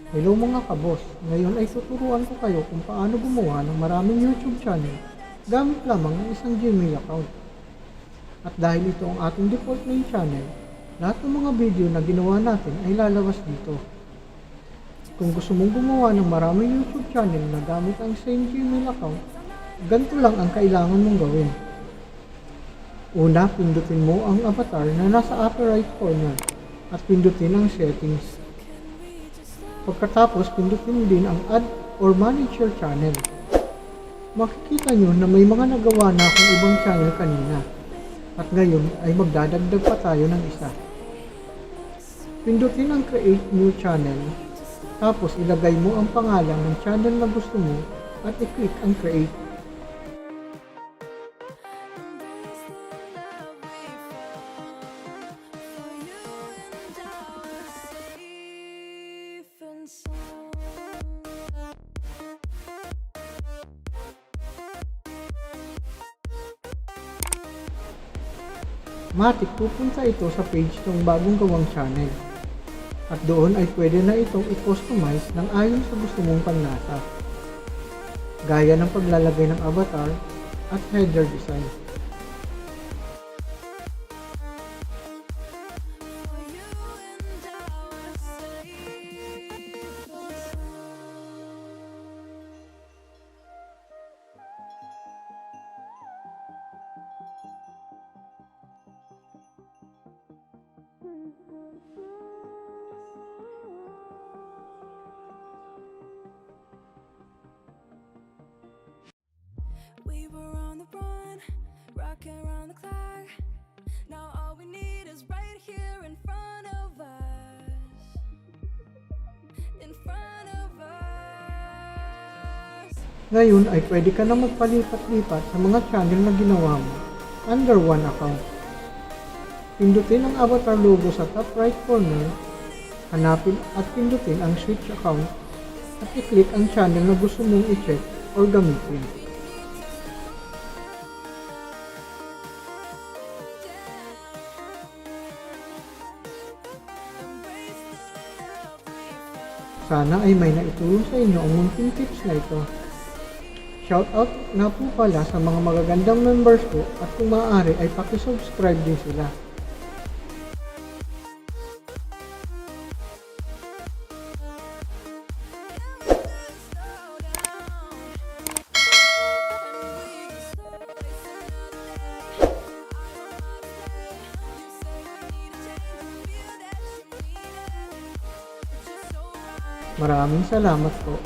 Hello mga kabos, ngayon ay tuturuan ko kayo kung paano gumawa ng maraming YouTube channel gamit lamang ng isang Gmail account. At dahil ito ang ating default main channel, lahat ng mga video na ginawa natin ay lalabas dito. Kung gusto mong gumawa ng maraming YouTube channel na gamit ang same Gmail account, ganito lang ang kailangan mong gawin. Una, pindutin mo ang avatar na nasa upper right corner at pindutin ang settings. Pagkatapos, pindutin din ang Add or Manage your channel. Makikita nyo na may mga nagawa na akong ibang channel kanina. At ngayon ay magdadagdag pa tayo ng isa. Pindutin ang Create New Channel. Tapos ilagay mo ang pangalan ng channel na gusto mo at i-click ang Create. Matik pupunta ito sa page ng bagong gawang channel. At doon ay pwede na itong i-customize ng ayon sa gusto mong panlasa. Gaya ng paglalagay ng avatar at header design. We were on the run, rocking around the clock. Now all we need is right here in front of us. In front of us. Ngayon ay pwede ka na magpalipat-lipat sa mga channel na ginawa mo under one account. Pindutin ang avatar logo sa top right corner, hanapin at pindutin ang switch account at i-click ang channel na gusto mong i-check or gamitin. Sana ay may naitulong sa inyo ang munting tips na ito. Shoutout na po pala sa mga magagandang members ko at kung maaari ay pakisubscribe din sila. Maraming salamat po.